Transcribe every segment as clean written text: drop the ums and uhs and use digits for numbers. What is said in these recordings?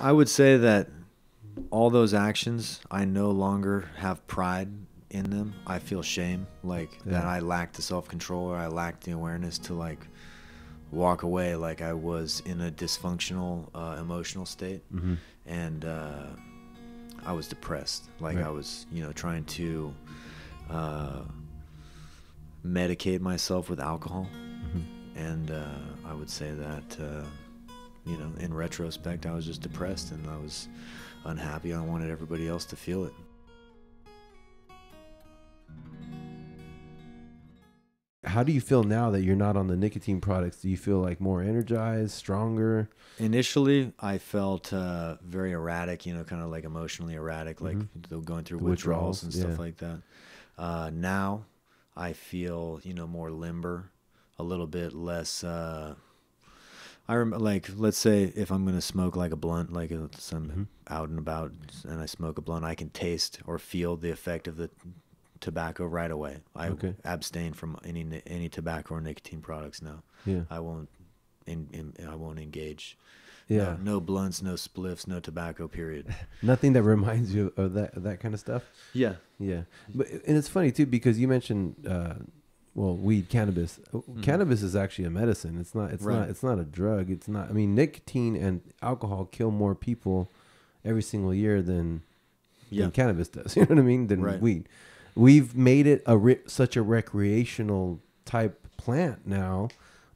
I would say that all those actions, I no longer have pride in them. I feel shame, like that I lacked the self-control, or I lacked the awareness to like walk away, like I was in a dysfunctional emotional state. And I was depressed, like I was, you know, trying to medicate myself with alcohol. And I would say that you know, in retrospect, I was just depressed and I was unhappy. I wanted everybody else to feel it. How do you feel now that you're not on the nicotine products? Do you feel like more energized, stronger? Initially, I felt very erratic, you know, kind of like emotionally erratic, like going through withdrawals and stuff like that. Now, I feel, you know, more limber, a little bit less. I remember, like, let's say if I'm going to smoke like a blunt, like I'm out and about and I smoke a blunt, I can taste or feel the effect of the tobacco right away. I abstain from any tobacco or nicotine products now. I won't I won't engage. No blunts, no spliffs, no tobacco, period. Nothing that reminds you of that kind of stuff. Yeah. But and it's funny too, because you mentioned well, weed, cannabis. Cannabis is actually a medicine. It's not a drug. It's not. I mean, nicotine and alcohol kill more people every single year than cannabis does. You know what I mean? Than weed. We've made it such a recreational type plant now,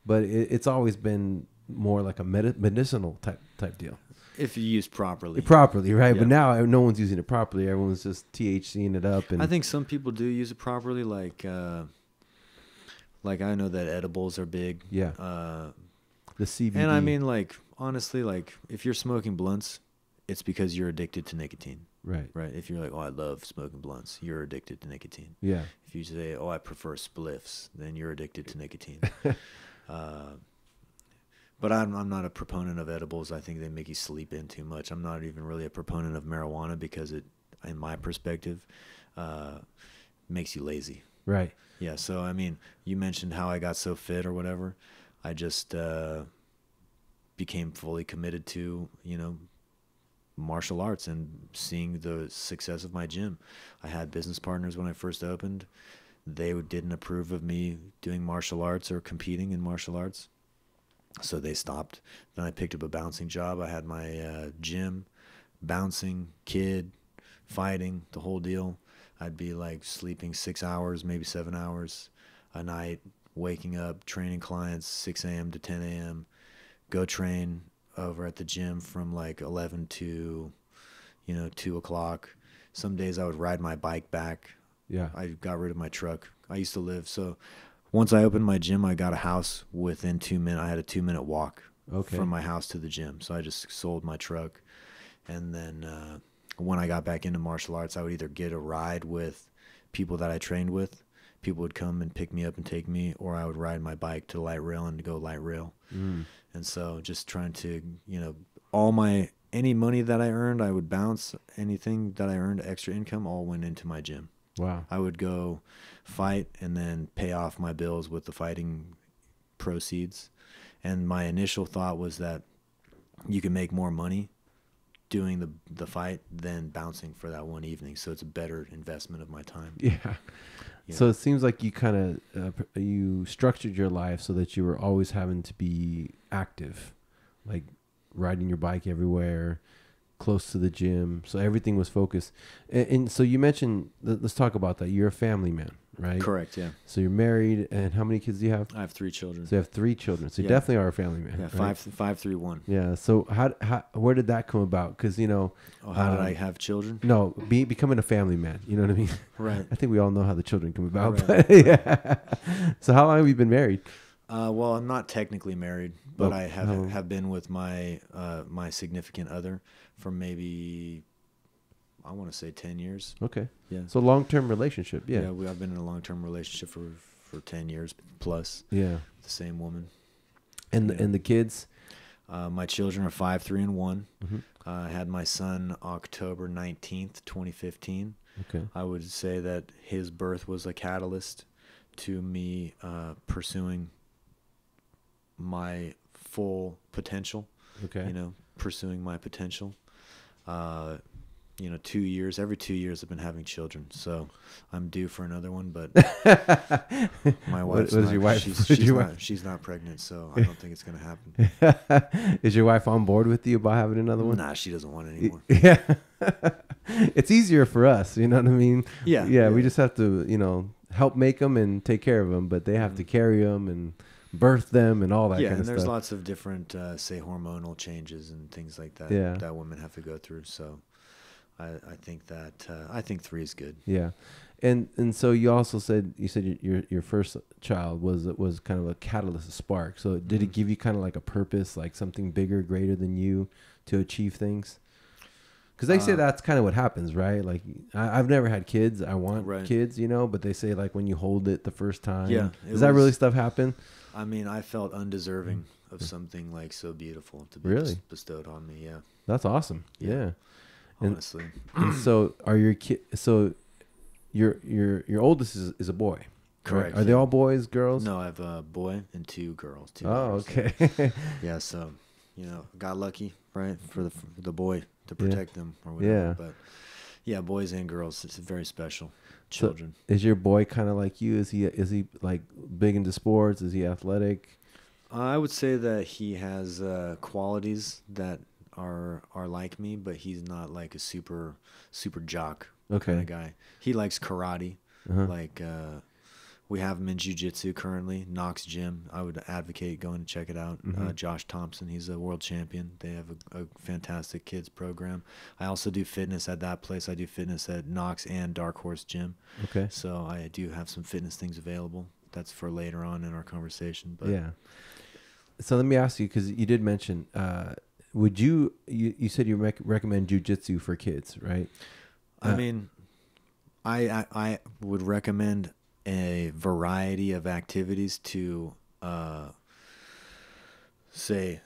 but it's always been more like a medicinal type deal. If you use properly. Properly, right? Yeah. But now no one's using it properly. Everyone's just THCing it up. And I think some people do use it properly, like I know that edibles are big. Yeah. The CBD. And I mean, like, honestly, like, if you're smoking blunts, it's because you're addicted to nicotine. Right. If you're like, oh, I love smoking blunts, you're addicted to nicotine. Yeah. If you say, oh, I prefer spliffs, then you're addicted to nicotine. But I'm not a proponent of edibles. I think they make you sleep in too much. I'm not even really a proponent of marijuana because it, in my perspective, makes you lazy. Right. Yeah. So, I mean, you mentioned how I got so fit or whatever. I just became fully committed to, you know, martial arts and seeing the success of my gym. I had business partners when I first opened. They didn't approve of me doing martial arts or competing in martial arts, so they stopped. Then I picked up a bouncing job. I had my gym, bouncing, kid, fighting, the whole deal. I'd be like sleeping 6 hours, maybe 7 hours a night, waking up, training clients 6 a.m. to 10 a.m., go train over at the gym from like 11 to, you know, 2 o'clock. Some days I would ride my bike back. Yeah. I got rid of my truck. I used to live. So once I opened my gym, I got a house within 2 minutes. I had a 2-minute walk from my house to the gym. So I just sold my truck. And then when I got back into martial arts, I would either get a ride with people that I trained with. People would come and pick me up and take me, or I would ride my bike to light rail and go light rail. And so just trying to, you know, any money that I earned, I would bounce. Anything that I earned, extra income, all went into my gym. Wow. I would go fight and then pay off my bills with the fighting proceeds. And my initial thought was that you can make more money doing the fight than bouncing for that one evening. So it's a better investment of my time. Yeah. So it seems like you kind of you structured your life so that you were always having to be active, like riding your bike everywhere, close to the gym. So everything was focused. And so you mentioned, let's talk about that. You're a family man, right? Correct. Yeah. So you're married, and how many kids do you have? I have 3 children. So you have 3 children. So you definitely are a family man. Yeah. Right? 5, 3, 1. Yeah. So where did that come about? Because, you know, how did I have children? No, becoming a family man. You know what I mean? Right. I think we all know how the children come about. Right. But yeah. So how long have you been married? Well, I'm not technically married, but I have been with my my significant other for maybe, I want to say 10 years. Okay. Yeah. So long-term relationship. Yeah. Yeah. I've been in a long-term relationship for 10 years plus. Yeah. The same woman. And the kids? My children are 5, 3, and 1. I had my son October 19th, 2015. Okay. I would say that his birth was a catalyst to me pursuing my full potential. Okay. You know, pursuing my potential. You know, 2 years, every 2 years I've been having children, so I'm due for another one, but my wife's what is your wife? She's not pregnant, so I don't think it's going to happen. Is your wife on board with you about having another one? Nah, she doesn't want it anymore. Yeah. It's easier for us, you know what I mean? Yeah. We just have to, you know, help make them and take care of them, but they have to carry them and birth them and all that kind of stuff. Yeah, and there's lots of different, say, hormonal changes and things like that that women have to go through, so I think that I think 3 is good. Yeah, and so you also said your first child was kind of a catalyst, a spark. So did it give you kind of like a purpose, like something bigger, greater than you, to achieve things? Because they say that's kind of what happens, right? Like I've never had kids. I want kids, you know, but they say like when you hold it the first time, does that really stuff happen? I mean, I felt undeserving of something like so beautiful to be bestowed on me. Yeah, that's awesome. Yeah. Honestly. And so are your so your oldest is a boy, correct? Are they all boys, girls? No, I have a boy and 2 girls. Okay. Yeah, so you know, got lucky, right, for the boy to protect them or whatever. Yeah. But yeah, boys and girls, it's very special. Children. So is your boy kind of like you? Is he like big into sports? Is he athletic? I would say that he has qualities that are like me, but he's not like a super jock kind of guy. He likes karate. Like we have him in Jujitsu currently, Knox Gym. I would advocate going to check it out. Josh Thompson, he's a world champion. They have a fantastic kids program. I also do fitness at that place. I do fitness at Knox and Dark Horse Gym. Okay. So I do have some fitness things available. That's for later on in our conversation. But yeah. So let me ask you, because you did mention, would you said you recommend jujitsu for kids, right? I mean, I would recommend a variety of activities to say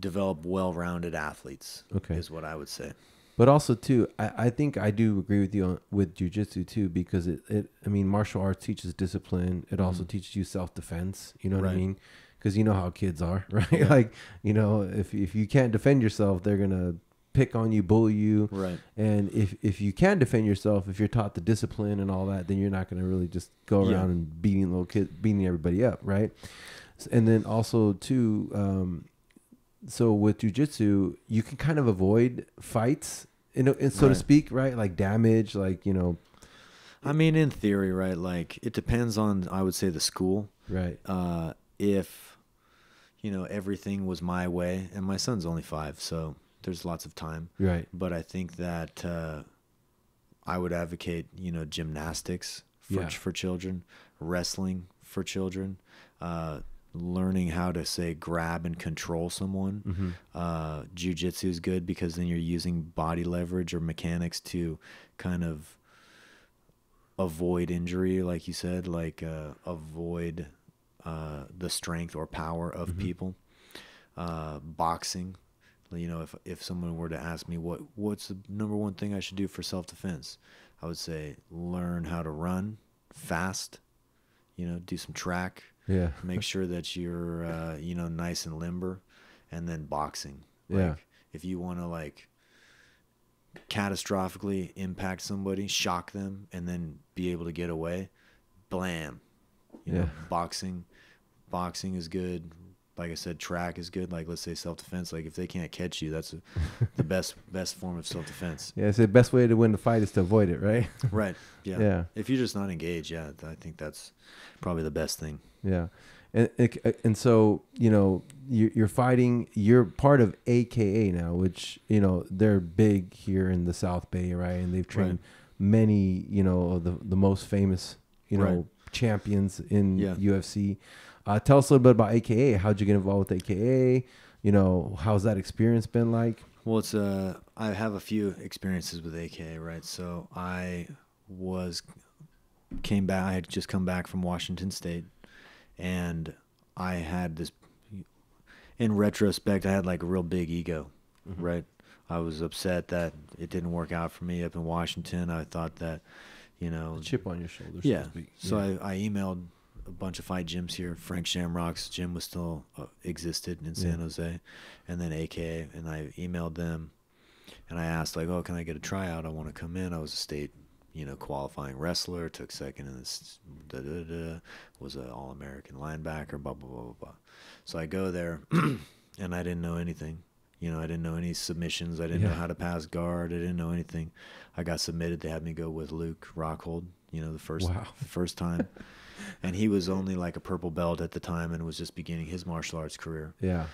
develop well-rounded athletes. Okay, is what I would say. But also too, I think I do agree with you with jujitsu too, because I mean, martial arts teaches discipline. It also teaches you self-defense. You know what I mean? Because you know how kids are, right? Yeah. Like, you know, if you can't defend yourself, they're gonna pick on you, bully you. Right. And if you can defend yourself, if you're taught the discipline and all that, then you're not gonna really just go around and beating everybody up, right? And then also too, so with jujitsu, you can kind of avoid fights, you know, so to speak, right? Like damage, like, you know. I mean, in theory, right? Like it depends on, I would say, the school, right? If you know, everything was my way, and my son's only 5, so there's lots of time. Right. But I think that I would advocate, you know, gymnastics for children, wrestling for children, learning how to, say, grab and control someone. Jiu-jitsu is good because then you're using body leverage or mechanics to kind of avoid injury, like you said, like avoid the strength or power of people. Boxing, you know, if someone were to ask me what's the number one thing I should do for self-defense, I would say learn how to run fast, you know, do some track, make sure that you're you know, nice and limber, and then boxing. Like, if you want to like catastrophically impact somebody, shock them, and then be able to get away, blam. You know, boxing is good. Like I said, track is good. Like, let's say self-defense. Like, if they can't catch you, that's the best form of self-defense. Yeah, so the best way to win the fight is to avoid it, right? Right. Yeah. If you're just not engaged, I think that's probably the best thing. Yeah. And so, you know, you're fighting. You're part of AKA now, which, you know, they're big here in the South Bay, right? And they've trained many, you know, the most famous, you know, champions in UFC. Tell us a little bit about AKA. How'd you get involved with AKA? You know, how's that experience been like? Well, it's I have a few experiences with AKA, right? So I came back. I had just come back from Washington State, and I had this. In retrospect, I had like a real big ego, right? I was upset that it didn't work out for me up in Washington. I thought that, you know, a chip on your shoulder. Yeah. So I emailed a bunch of fight gyms here. Frank Shamrock's gym was still existed in San Jose, and then AKA, and I emailed them, and I asked like, oh, can I get a tryout? I want to come in. I was a state, qualifying wrestler. Took second in this. Was an All-American linebacker. Blah blah blah blah blah. So I go there, and I didn't know anything. I didn't know any submissions. I didn't know how to pass guard. I didn't know anything. I got submitted. They had me go with Luke Rockhold, the first time. And he was only like a purple belt at the time and was just beginning his martial arts career. Yeah.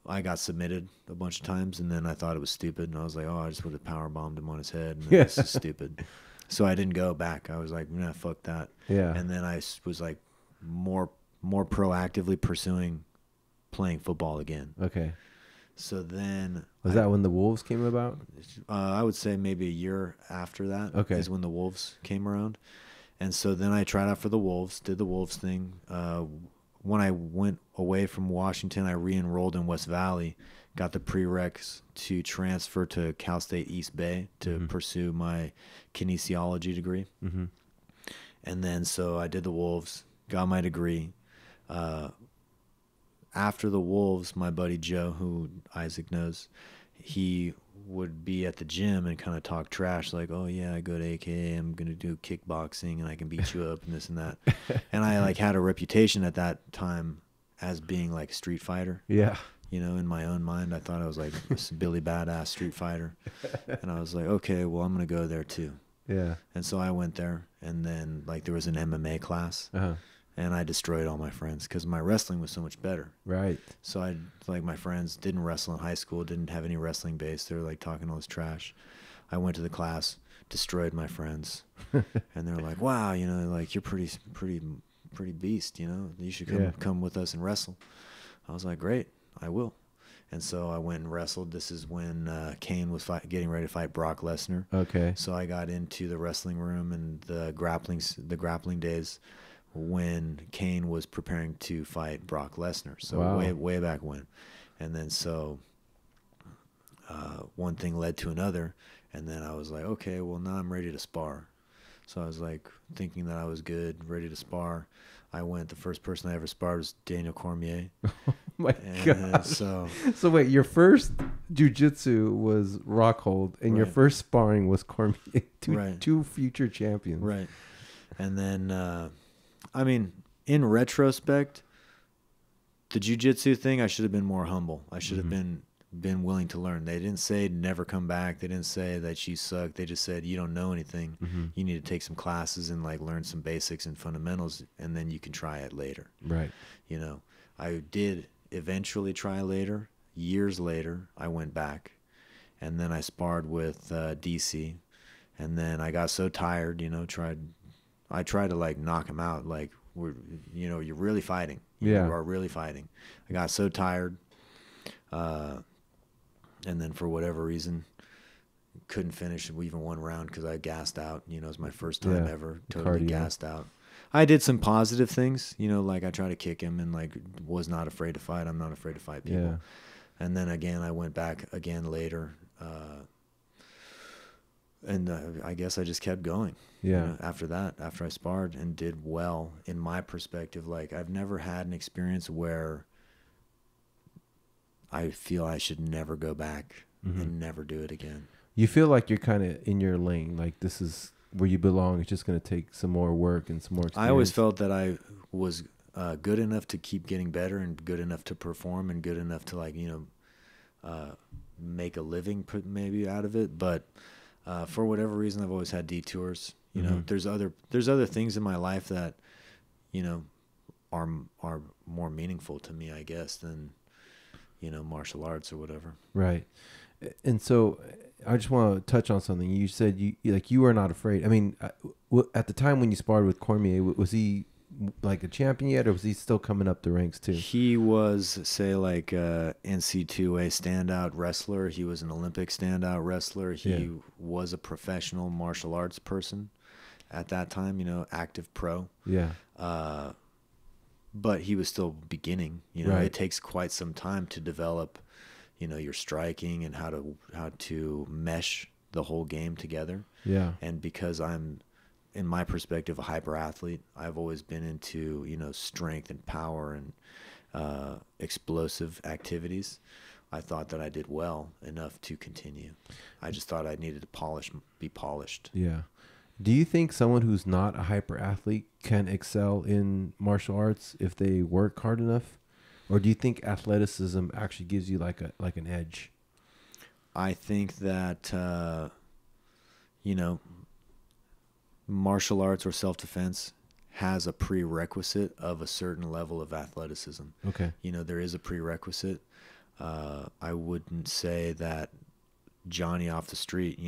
I got submitted a bunch of times, and then I thought it was stupid. And I was like, oh, I just would have power bombed him on his head. And this is stupid. So I didn't go back. I was like, nah, fuck that. Yeah. And then I was like more proactively pursuing playing football again. Okay. So then... Was that when the Wolves came about? I would say maybe a year after that is when the Wolves came around. And so then I tried out for the Wolves, did the Wolves thing. When I went away from Washington, I re-enrolled in West Valley, got the prereqs to transfer to Cal State East Bay to pursue my kinesiology degree. And then so I did the Wolves, got my degree. After the Wolves, my buddy Joe, who Isaac knows, he would be at the gym and kind of talk trash like, oh, yeah, I go to AKA, I'm going to do kickboxing and I can beat you up and this and that. And I like had a reputation at that time as being like a street fighter. Yeah. In my own mind, I thought I was like this Billy Badass street fighter. And I was like, okay, well, I'm going to go there too. Yeah. And so I went there, and then like there was an MMA class. And I destroyed all my friends because my wrestling was so much better. Right. So my friends didn't wrestle in high school, didn't have any wrestling base. They were like talking all this trash. I went to the class, destroyed my friends. And they're like, wow, like you're pretty beast, you should come with us and wrestle. I was like, great, I will. And so I went and wrestled. This is when Kane was getting ready to fight Brock Lesnar. Okay. So I got into the wrestling room and the grappling days when Kane was preparing to fight Brock Lesnar. So way back when. And then so one thing led to another, and then I was like, okay, well, now I'm ready to spar. So I was like thinking that I was good, ready to spar. I went, the first person I ever sparred was Daniel Cormier. Oh my God. So wait, your first jujitsu was Rockhold, and your first sparring was Cormier. Two future champions. Right. And then... I mean, in retrospect, the jiu-jitsu thing, I should have been more humble. I should have been willing to learn. They didn't say never come back. They didn't say that you suck. They just said you don't know anything. You need to take some classes and like learn some basics and fundamentals, and then you can try it later. Right. I did eventually try later. Years later, I went back, and then I sparred with DC, and then I got so tired. I tried to like knock him out. Like you're really fighting. You are really fighting. I got so tired. And then for whatever reason, couldn't finish even one round because I gassed out. It was my first time ever totally gassed out. I did some positive things, like I tried to kick him and like was not afraid to fight. I'm not afraid to fight people. Yeah. And then again, I went back again later. And I guess I just kept going. Yeah. After that, after I sparred and did well, in my perspective, like I've never had an experience where I feel I should never go back and never do it again. You feel like you're kind of in your lane, like this is where you belong. It's just going to take some more work and some more experience. I always felt that I was good enough to keep getting better and good enough to perform and good enough to like, make a living maybe out of it. But for whatever reason, I've always had detours. There's other things in my life that, are more meaningful to me, I guess, than, martial arts or whatever. Right. And so I just want to touch on something. You said you were not afraid. I mean, at the time when you sparred with Cormier, was he like a champion yet, or was he still coming up the ranks too? He was, say, like NC2A standout wrestler. He was an Olympic standout wrestler. He was a professional martial arts person at that time, active pro. Yeah. But he was still beginning. It takes quite some time to develop, your striking and how to mesh the whole game together. Yeah. And because I'm in my perspective, a hyper athlete. I've always been into, strength and power and explosive activities. I thought that I did well enough to continue. I just thought I needed to be polished. Yeah. Do you think someone who's not a hyper athlete can excel in martial arts if they work hard enough? Or do you think athleticism actually gives you like an edge? I think that, martial arts or self-defense has a prerequisite of a certain level of athleticism. Okay. There is a prerequisite. I wouldn't say that Johnny off the street,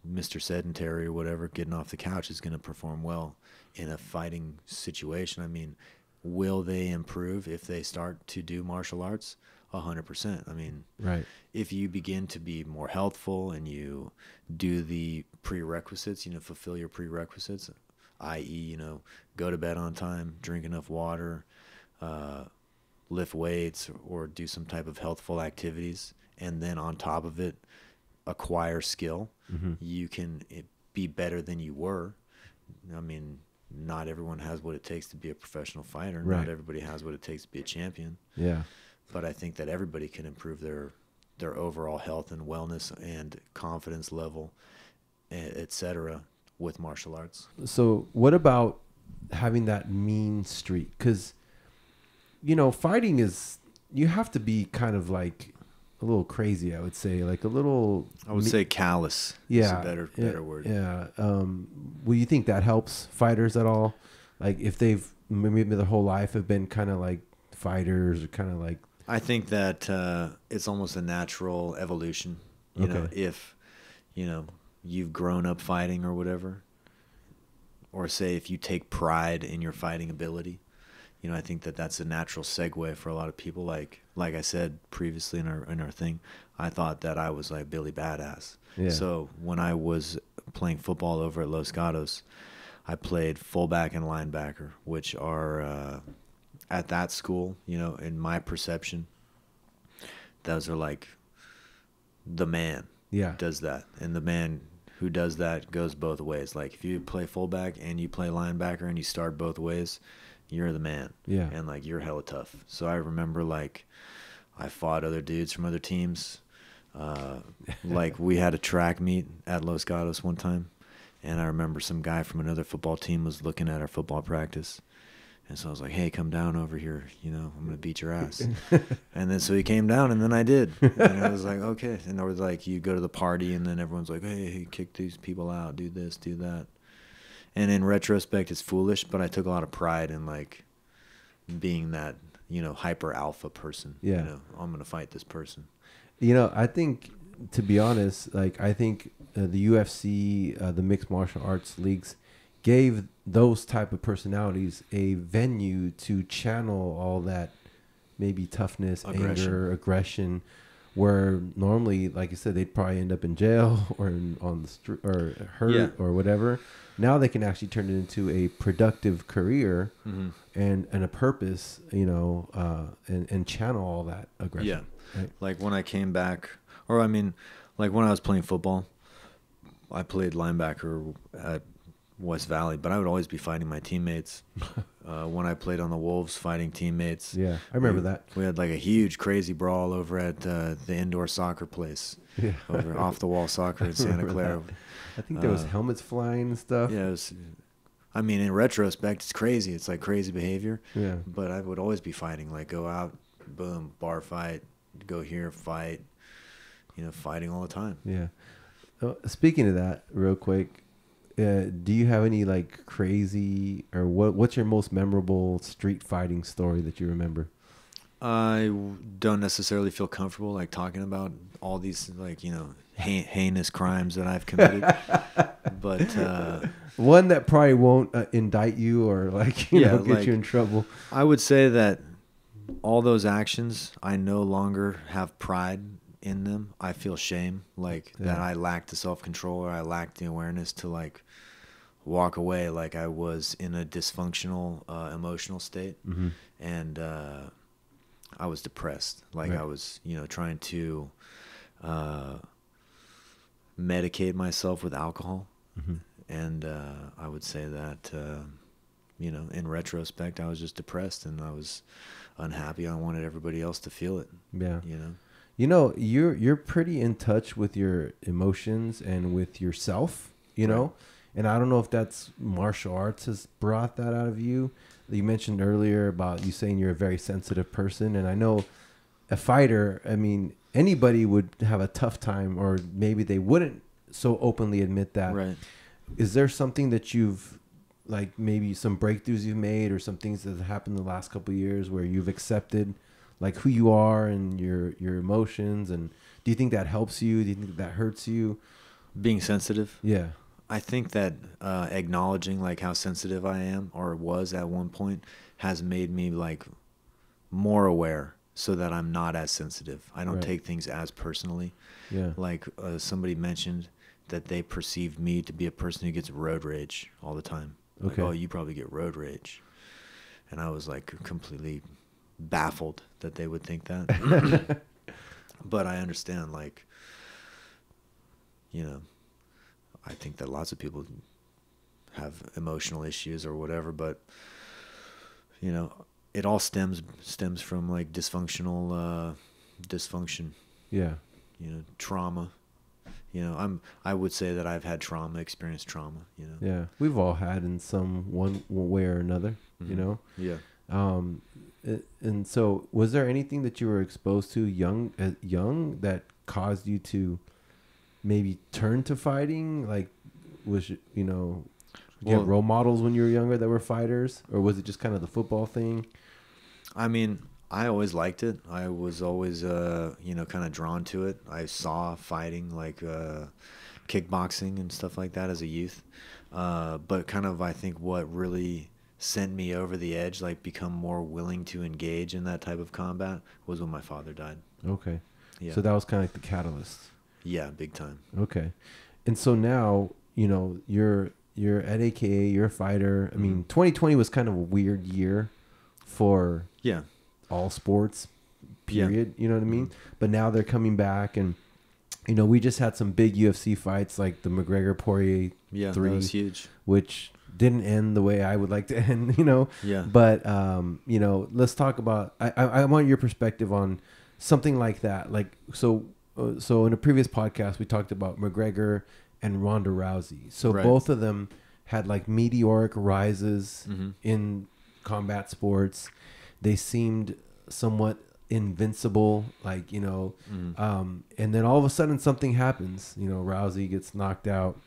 Mr. Sedentary or whatever, getting off the couch is going to perform well in a fighting situation. I mean, will they improve if they start to do martial arts? 100%. I mean, right. If you begin to be more healthful and you do the prerequisites, fulfill your prerequisites, i.e., go to bed on time, drink enough water, lift weights, or do some type of healthful activities, and then on top of it, acquire skill, you can be better than you were. I mean, not everyone has what it takes to be a professional fighter. Right. Not everybody has what it takes to be a champion. Yeah. But I think that everybody can improve their overall health and wellness and confidence level, etc., with martial arts. So what about having that mean streak? Because, fighting is, you have to be kind of like a little crazy, I would say. Like a little... I would say callous is a better word. Yeah. Will you think that helps fighters at all? Like if they've maybe their whole life have been kind of like fighters or kind of like... I think that it's almost a natural evolution. If, you've grown up fighting or whatever, or say if you take pride in your fighting ability, I think that that's a natural segue for a lot of people. Like I said previously in our thing, I thought that I was like Billy Badass. Yeah. So when I was playing football over at Los Gatos, I played fullback and linebacker, which are... at that school, in my perception, those are like the man does that. And the man who does that goes both ways. Like if you play fullback and you play linebacker and you start both ways, you're the man. Yeah. And like you're hella tough. So I remember like I fought other dudes from other teams. Like we had a track meet at Los Gatos one time. And I remember some guy from another football team was looking at our football practice. And so I was like, hey, come down over here. I'm going to beat your ass. And then so he came down, and then I did. And I was like, okay. And it was like you go to the party, and then everyone's like, hey, kick these people out, do this, do that. And in retrospect, it's foolish, but I took a lot of pride in, like, being that, hyper alpha person. Yeah. I'm going to fight this person. I think, to be honest, like, I think the UFC, the mixed martial arts leagues, gave those type of personalities a venue to channel all that maybe toughness, anger, aggression, where normally, like you said, they'd probably end up in jail or on the street or hurt or whatever. Now they can actually turn it into a productive career and a purpose, and channel all that aggression. Yeah. Right? Like when I came back, or I mean, like when I was playing football, I played linebacker at West Valley, but I would always be fighting my teammates. When I played on the Wolves, fighting teammates. Yeah, I remember that. We had like a huge, crazy brawl over at the indoor soccer place. Yeah. Over off the wall soccer in Santa Clara. That. I think there was helmets flying and stuff. Yeah, I mean, in retrospect, it's crazy. It's like crazy behavior. Yeah. But I would always be fighting. Like go out, boom, bar fight, go here, fight. Fighting all the time. Yeah. Speaking of that, real quick. Do you have any like crazy or what's your most memorable street fighting story that you remember? I don't necessarily feel comfortable like talking about all these like heinous crimes that I've committed, but one that probably won't indict you or like get you in trouble. I would say that all those actions, I no longer have pride in them. I feel shame, like that I lacked the self-control or I lacked the awareness to like walk away, like I was in a dysfunctional emotional state, and I was depressed. Like I was, trying to medicate myself with alcohol, And I would say that, you know, in retrospect, I was just depressed and I was unhappy. I wanted everybody else to feel it. Yeah. You know? You know, you're pretty in touch with your emotions and with yourself, you know? And I don't know if that's martial arts has brought that out of you. You mentioned earlier about you saying you're a very sensitive person. And I know a fighter, I mean, anybody would have a tough time, or maybe they wouldn't so openly admit that. Right. Is there something that you've, like maybe some breakthroughs you've made or some things that have happened the last couple of years where you've accepted like who you are and your emotions? And do you think that helps you? Do you think that hurts you? Being sensitive? Yeah. I think that acknowledging like how sensitive I am or was at one point has made me like more aware so that I'm not as sensitive. I don't take things as personally. Yeah. Like somebody mentioned that they perceived me to be a person who gets road rage all the time. Like, oh, you probably get road rage. And I was like completely baffled that they would think that. But I understand, like, you know, I think that lots of people have emotional issues or whatever, but you know, it all stems from like dysfunction. Yeah. You know, trauma. You know, I would say that I've had experienced trauma, you know. Yeah. We've all had in some one way or another, you know. Yeah. And so was there anything that you were exposed to young that caused you to maybe turn to fighting? Like, was you know, you have role models when you were younger that were fighters, or was it just kind of the football thing? I mean, I always liked it. I was always, you know, kind of drawn to it. I saw fighting, like kickboxing and stuff like that as a youth. But kind of, I think what really sent me over the edge, like become more willing to engage in that type of combat, was when my father died. Okay. Yeah. So that was kind of like the catalyst. Yeah, big time. Okay. And so now, you know, you're at AKA, you're a fighter. I mean, 2020 was kind of a weird year for all sports, period. You know what I mean? But now they're coming back, and you know, we just had some big UFC fights like the McGregor Poirier 3, that was huge, which didn't end the way I would like to end, you know. Yeah. But you know, let's talk about. I want your perspective on something like that. Like so in a previous podcast we talked about McGregor and Ronda Rousey. So both of them had like meteoric rises in combat sports. They seemed somewhat invincible, like, you know, and then all of a sudden something happens. You know, Rousey gets knocked out,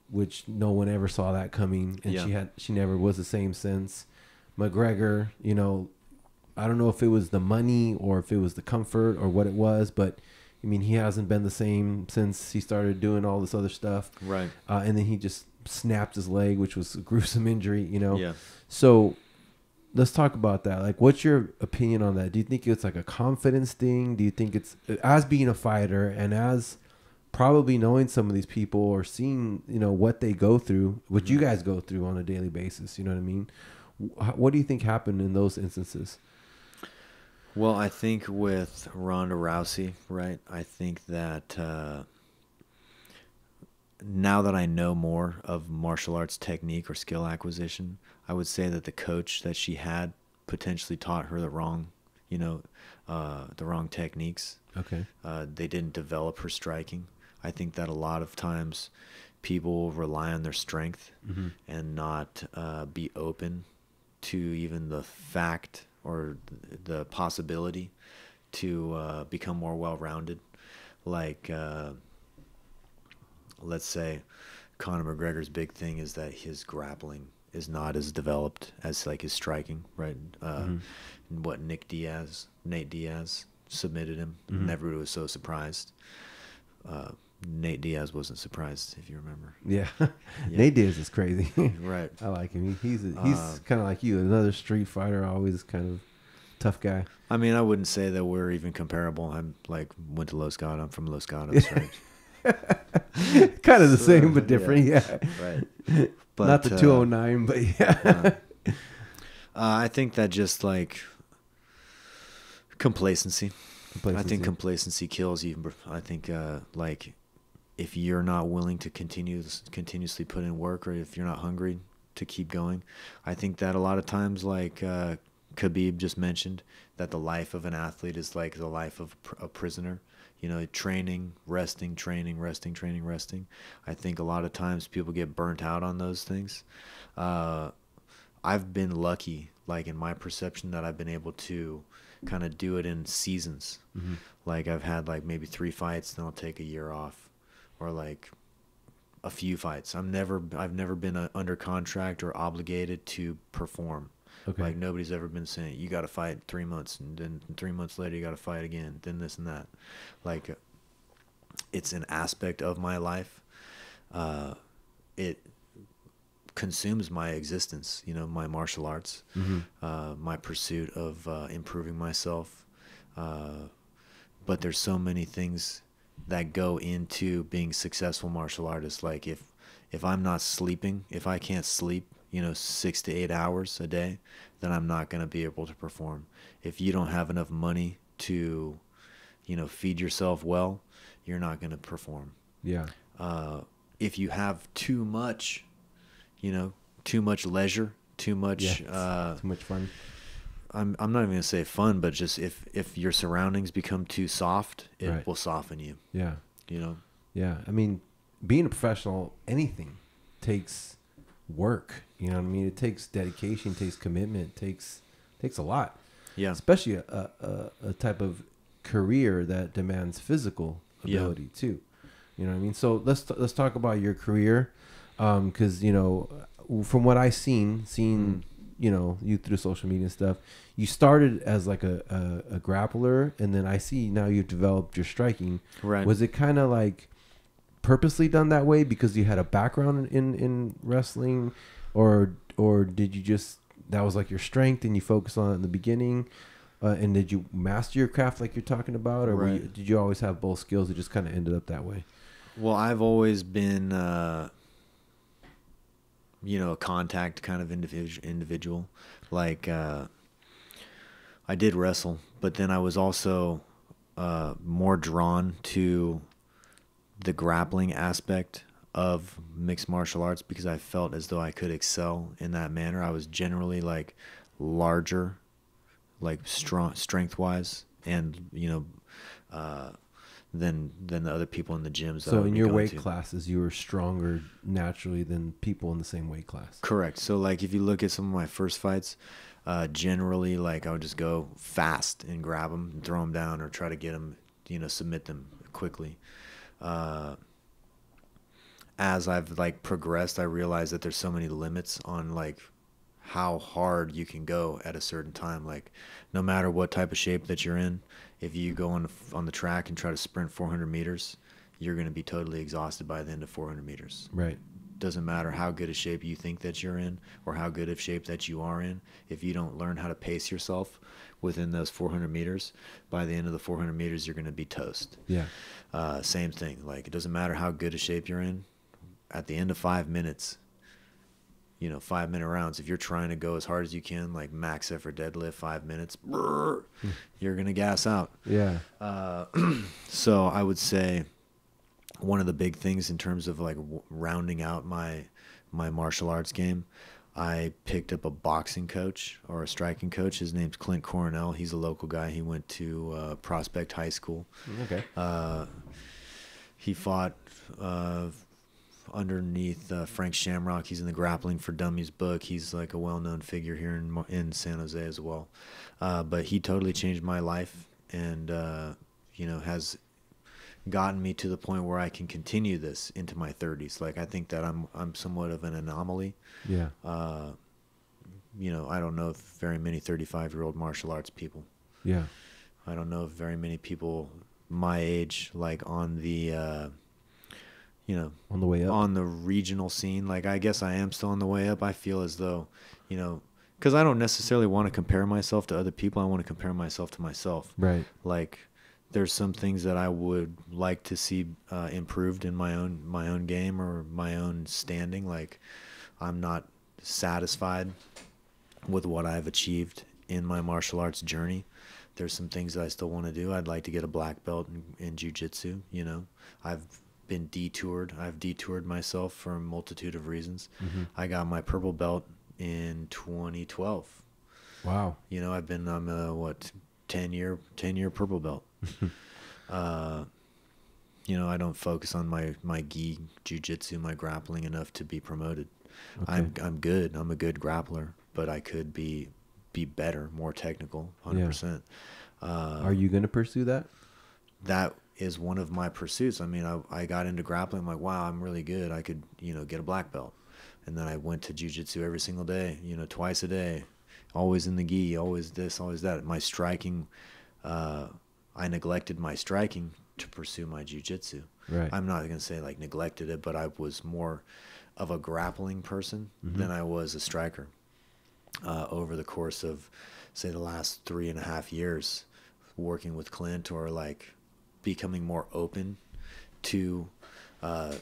which no one ever saw that coming, and she never was the same since. McGregor, you know, I don't know if it was the money or if it was the comfort or what it was, but I mean, he hasn't been the same since he started doing all this other stuff. Right. And then he just snapped his leg, which was a gruesome injury, you know? Yeah. So let's talk about that. Like, what's your opinion on that? Do you think it's like a confidence thing? Do you think it's, as being a fighter and as probably knowing some of these people or seeing, you know, what they go through, what you guys go through on a daily basis, you know what I mean? What do you think happened in those instances? Well, I think with Ronda Rousey, right, I think that now that I know more of martial arts technique or skill acquisition, I would say that the coach that she had potentially taught her the wrong, you know, the wrong techniques. Okay. They didn't develop her striking. I think that a lot of times people rely on their strength and not be open to even the fact or the possibility to become more well-rounded. Like, let's say Conor McGregor's big thing is that his grappling is not as developed as like his striking, right? What Nate Diaz submitted him. Never was so surprised. Nate Diaz wasn't surprised, if you remember. Yeah. Nate Diaz is crazy. Right. I like him. He's kind of like you, another street fighter, always kind of tough guy. I mean, I wouldn't say that we're even comparable. I'm like went to Los Gatos. I'm from Los Gatos, right? Kind of the same, but different. Yeah. Right. But not the 209, but yeah. I think that just like complacency. I think complacency kills you. I think like if you're not willing to continuously put in work, or if you're not hungry to keep going, I think that a lot of times, like Khabib just mentioned, that the life of an athlete is like the life of a prisoner. You know, training, resting, training, resting, training, resting. I think a lot of times people get burnt out on those things. I've been lucky, like in my perception, that I've been able to kind of do it in seasons. Mm-hmm. Like I've had like maybe 3 fights, then I'll take a year off, or like a few fights. I've never been under contract or obligated to perform. Okay. Like nobody's ever been saying you got to fight 3 months, and then 3 months later you got to fight again, then this and that. Like it's an aspect of my life. It consumes my existence, you know, my martial arts, my pursuit of improving myself. But there's so many things that go into being successful martial artists. Like if I'm not sleeping, if I can't sleep, you know, 6 to 8 hours a day, then I'm not going to be able to perform. If you don't have enough money to, you know, feed yourself well, you're not going to perform. Yeah. If you have too much, you know, too much leisure, too much, too much fun. I'm not even going to say fun, but just if your surroundings become too soft, it will soften you. Yeah. You know? Yeah. I mean, being a professional, anything takes work. You know what I mean? It takes dedication, takes commitment, takes a lot. Yeah. Especially a type of career that demands physical ability too. You know what I mean? So let's talk about your career, because you know, from what I've seen, you know, you through social media and stuff, you started as like a grappler, and then I see now you've developed your striking. Right. Was it kind of like purposely done that way because you had a background in wrestling, or did you just, that was like your strength and you focused on it in the beginning, and did you master your craft like you're talking about, or did you always have both skills? It just kind of ended up that way. Well, I've always been, you know, a contact kind of individual. Like, I did wrestle, but then I was also more drawn to the grappling aspect of mixed martial arts because I felt as though I could excel in that manner. I was generally like larger, like strong, strength-wise, and you know, than the other people in the gyms. So in your weight classes, you were stronger naturally than people in the same weight class. Correct. So like if you look at some of my first fights, generally like I would just go fast and grab them and throw them down, or try to get them, you know, submit them quickly. As I've like progressed, I realized that there's so many limits on like how hard you can go at a certain time. Like no matter what type of shape that you're in, if you go on the track and try to sprint 400 meters, you're going to be totally exhausted by the end of 400 meters. Right. Doesn't matter how good a shape you think that you're in or how good of shape that you are in. If you don't learn how to pace yourself within those 400 meters, by the end of the 400 meters, you're going to be toast. Yeah. Same thing. Like it doesn't matter how good a shape you're in. At the end of 5 minutes, you know, 5-minute rounds, if you're trying to go as hard as you can, like max effort deadlift, 5 minutes, you're going to gas out. Yeah. So I would say one of the big things in terms of like rounding out my martial arts game, I picked up a boxing coach or a striking coach. His name's Clint Coronel. He's a local guy. He went to Prospect High School. Okay. He fought underneath Frank Shamrock. He's in the Grappling for Dummies book. He's like a well-known figure here in San Jose as well. But he totally changed my life, and you know, has gotten me to the point where I can continue this into my 30s. Like I think that I'm somewhat of an anomaly. Yeah. You know, I don't know if very many 35-year-old martial arts people. Yeah. I don't know if very many people my age, like on the you know, on the way up, on the regional scene. Like I guess I am still on the way up. I feel as though, you know, because I don't necessarily want to compare myself to other people. I want to compare myself to myself. Right. Like there's some things that I would like to see improved in my own game or my own standing. Like I'm not satisfied with what I've achieved in my martial arts journey. There's some things that I still want to do. I'd like to get a black belt in jiu-jitsu. You know, I've been detoured. I've detoured myself for a multitude of reasons. Mm-hmm. I got my purple belt in 2012. Wow. You know, I'm a 10-year purple belt. You know, I don't focus on my gi, jujitsu, my grappling enough to be promoted. Okay. I'm good. I'm a good grappler, but I could be better, more technical, 100%. Are you going to pursue that? That is one of my pursuits. I mean, I got into grappling. I'm like, wow, I'm really good. I could, you know, get a black belt. And then I went to jujitsu every single day, you know, twice a day, always in the gi, always this, always that. My striking, I neglected my striking to pursue my jujitsu. Right. I'm not going to say like neglected it, but I was more of a grappling person than I was a striker. Over the course of, say, the last 3.5 years, working with Clint, or like becoming more open to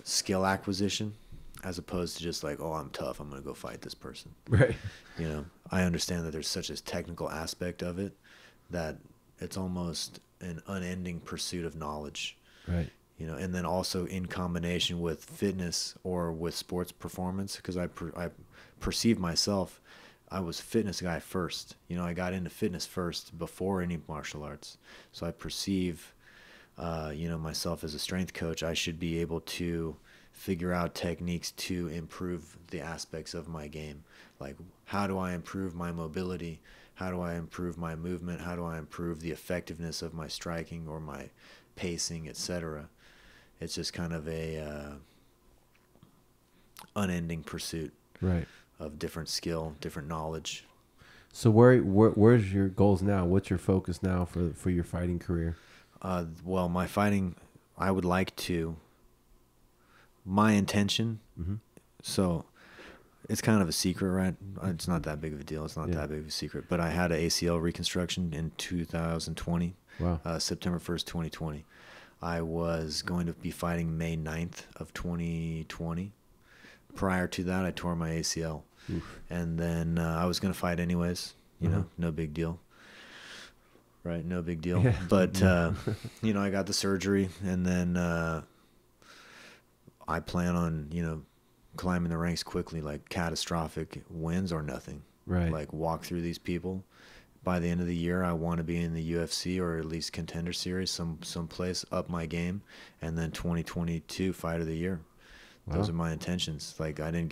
skill acquisition, as opposed to just like, oh, I'm tough, I'm going to go fight this person. Right. You know, I understand that there's such a technical aspect of it that it's almost an unending pursuit of knowledge. Right. You know, and then also in combination with fitness or with sports performance, because I perceive myself, I was a fitness guy first. You know, I got into fitness first before any martial arts. So I perceive, you know, myself as a strength coach. I should be able to figure out techniques to improve the aspects of my game. Like, how do I improve my mobility? How do I improve my movement? How do I improve the effectiveness of my striking or my pacing, etc.? It's just kind of a unending pursuit. Right. Of different skill, different knowledge. So where's your goals now? What's your focus now for your fighting career? Well, my fighting, I would like to, my intention, so it's kind of a secret, right? It's not that big of a deal. It's not that big of a secret. But I had an ACL reconstruction in 2020. Wow. September 1st, 2020. I was going to be fighting May 9th of 2020. Prior to that, I tore my ACL. Oof. And then I was going to fight anyways. You know, no big deal. Right? No big deal. Yeah. But, you know, I got the surgery, and then I plan on, you know, climbing the ranks quickly, like catastrophic wins or nothing. Right. Like walk through these people. By the end of the year, I want to be in the UFC or at least Contender Series, some place, up my game, and then 2022 Fight of the Year. Wow. Those are my intentions. Like, I didn't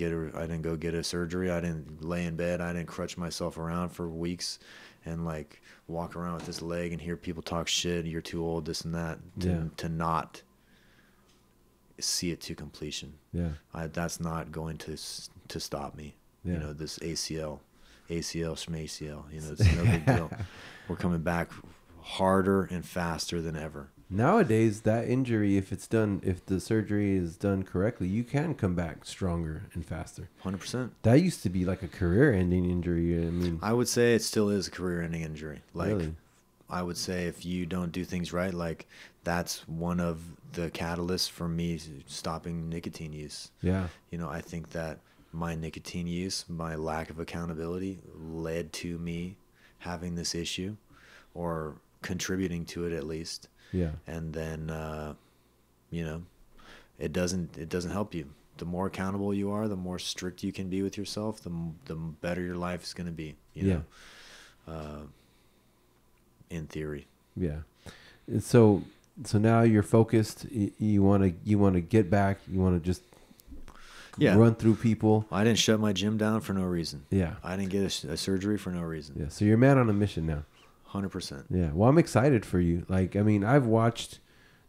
go get a surgery. I didn't lay in bed. I didn't crutch myself around for weeks and like walk around with this leg and hear people talk shit. You're too old, this and that, to not see it to completion. Yeah. That's not going to stop me. Yeah. You know, this ACL, schmacl, you know, it's no big deal. We're coming back harder and faster than ever. Nowadays, that injury, if the surgery is done correctly, you can come back stronger and faster. 100%. That used to be like a career-ending injury. I mean, I would say it still is a career-ending injury. Like, really? I would say if you don't do things right, like, that's one of the catalysts for me stopping nicotine use. Yeah. You know, I think that my nicotine use, my lack of accountability, led to me having this issue, or contributing to it at least. Yeah. And then, you know, it doesn't help you. The more accountable you are, the more strict you can be with yourself, the better your life is going to be, you know, in theory. Yeah. So now you're focused. You want to get back. You want to just run through people. I didn't shut my gym down for no reason. Yeah. I didn't get a surgery for no reason. Yeah. So you're a man on a mission now. 100%. Yeah. Well, I'm excited for you. Like, I mean, I've watched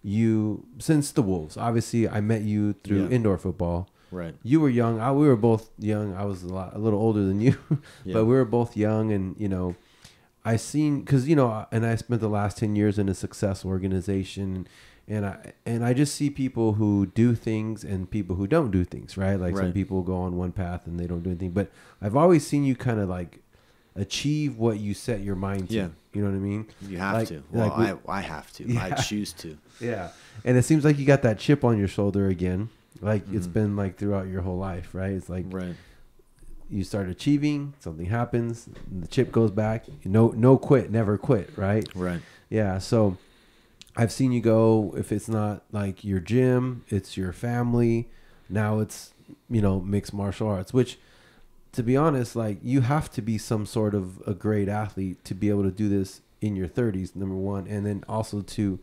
you since the Wolves. Obviously, I met you through indoor football. Right. You were young. We were both young. I was a little older than you, but we were both young. And, you know, I seen, because, you know, and I spent the last 10 years in a successful organization, and I just see people who do things and people who don't do things, right? Like, some people go on one path and they don't do anything. But I've always seen you kind of like achieve what you set your mind to. Yeah. You know what I mean? You have to. Well, I have to. Yeah. I choose to. Yeah. And it seems like you got that chip on your shoulder again. Like, it's been like throughout your whole life, right? It's like you start achieving, something happens, the chip goes back. No quit, never quit, right? Right. Yeah. So I've seen you go, if it's not like your gym, it's your family. Now it's, mixed martial arts, which, to be honest, like, you have to be some sort of a great athlete to be able to do this in your 30s, number one, and then also to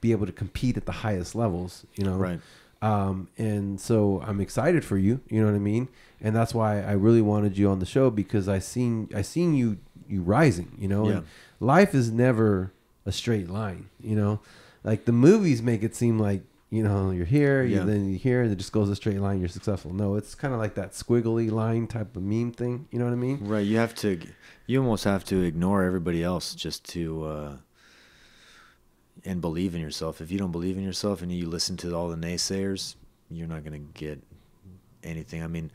be able to compete at the highest levels, Right. And so I'm excited for you, you know what I mean? And that's why I really wanted you on the show, because I seen you rising, Yeah. and life is never a straight line, like the movies make it seem like, you're here, then you're here, and it just goes a straight line, you're successful. No, it's kind of like that squiggly line type of meme thing, you know what I mean? Right. You almost have to ignore everybody else just to, and believe in yourself. If you don't believe in yourself and you listen to all the naysayers, you're not going to get anything. I mean,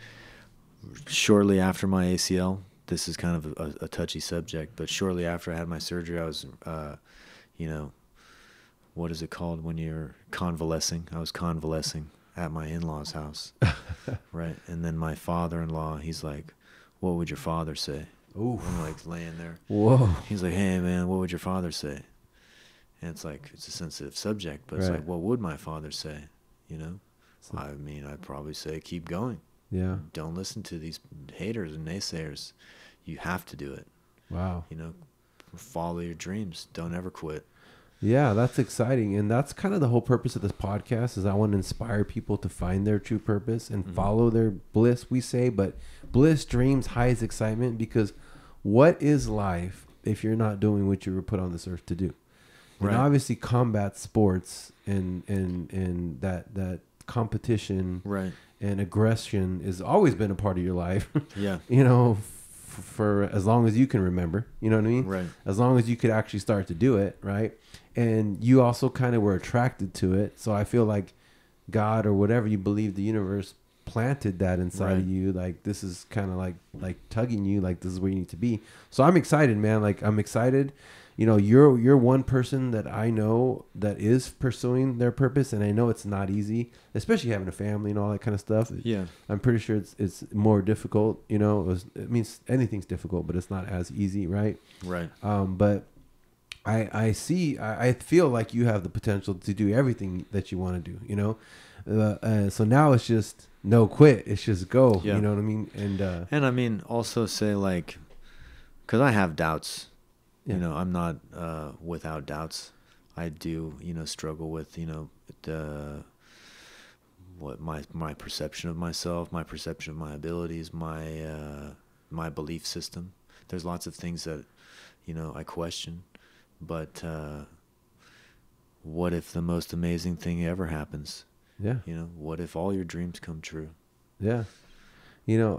shortly after my ACL, this is kind of a touchy subject, but shortly after I had my surgery, I was, what is it called when you're convalescing? I was convalescing at my in-laws' house. Right. And then my father-in-law, he's like, what would your father say? Ooh. I'm like laying there. Whoa. He's like, hey man, what would your father say? And it's like, it's a sensitive subject, but it's like, what would my father say? I mean, I'd probably say, keep going. Yeah. Don't listen to these haters and naysayers. You have to do it. Wow. Follow your dreams. Don't ever quit. Yeah, that's exciting. And that's kind of the whole purpose of this podcast, is I want to inspire people to find their true purpose and follow their bliss, we say, but bliss, dreams, highs, excitement, because what is life if you're not doing what you were put on this earth to do? Right. And obviously combat sports and that competition, right, and aggression has always been a part of your life. Yeah. For as long as you can remember, you know what I mean? Right. As long as you could actually start to do it, right? And you also kind of were attracted to it. So I feel like God, or whatever you believe, the universe planted that inside of you. Like, this is kind of like tugging you, like this is where you need to be. So I'm excited, man. Like, I'm excited. You're one person that I know that is pursuing their purpose, and I know it's not easy, especially having a family and all that kind of stuff. Yeah, I'm pretty sure it's more difficult. It means anything's difficult, but it's not as easy, right? Right. But I feel like you have the potential to do everything that you want to do. So now it's just no quit. It's just go. Yeah. You know what I mean? And I mean, also say, like, because I have doubts. Yeah. I'm not without doubts. I do, struggle with, what my perception of myself, my perception of my abilities, my belief system. There's lots of things that, I question. But what if the most amazing thing ever happens? Yeah. What if all your dreams come true? Yeah. You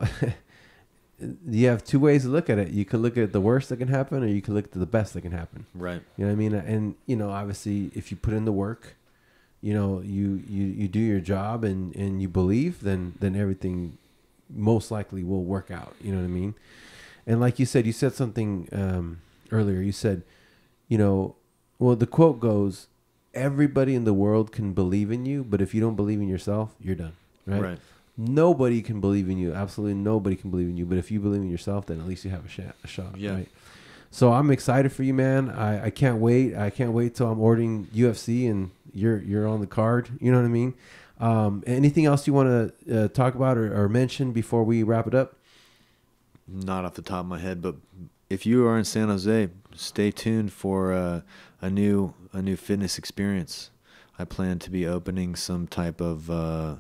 have two ways to look at it. You can look at the worst that can happen, or you can look at the best that can happen. Right. You know what I mean? And, obviously, if you put in the work, you do your job and you believe, then everything most likely will work out. You know what I mean? And like you said something earlier. You said, well, the quote goes, everybody in the world can believe in you, but if you don't believe in yourself, you're done. Right. Nobody can believe in you. Absolutely nobody can believe in you. But if you believe in yourself, then at least you have a shot. Yeah. Right. So I'm excited for you, man. I can't wait. I can't wait till I'm ordering UFC and you're on the card. You know what I mean? Anything else you want to talk about or mention before we wrap it up? Not off the top of my head, but if you are in San Jose, stay tuned for a new fitness experience. I plan to be opening some type of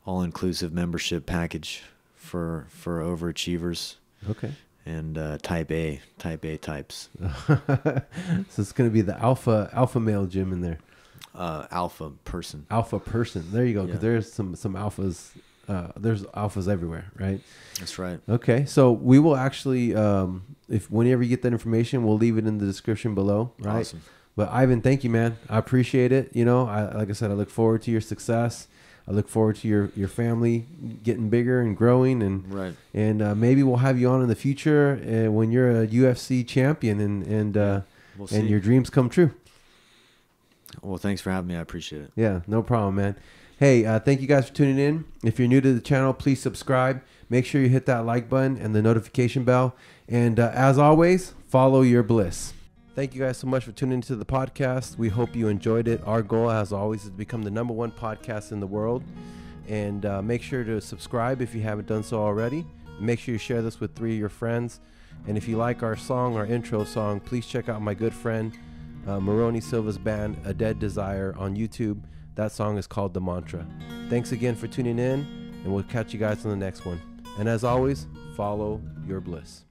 all-inclusive membership package for overachievers. Okay. And type A types. So it's going to be the alpha male gym in there. Alpha person. There you go. Because Yeah. there's some alphas. There's alphas everywhere, right? That's right. Okay, so we will actually, if whenever you get that information, we'll leave it in the description below, right? Awesome. But Ivan, thank you, man. I appreciate it. Like I said, I look forward to your success. I look forward to your family getting bigger and growing, and maybe we'll have you on in the future when you're a UFC champion and we'll see. And your dreams come true. Well, thanks for having me. I appreciate it. Yeah, no problem, man. Hey, thank you guys for tuning in. If you're new to the channel, please subscribe. Make sure you hit that like button and the notification bell. And as always, follow your bliss. Thank you guys so much for tuning into the podcast. We hope you enjoyed it. Our goal, as always, is to become the #1 podcast in the world. And make sure to subscribe if you haven't done so already. Make sure you share this with 3 of your friends. And if you like our song, our intro song, please check out my good friend Maroney Silva's band, A Dead Desire, on YouTube. That song is called The Mantra. Thanks again for tuning in, and we'll catch you guys on the next one. And as always, follow your bliss.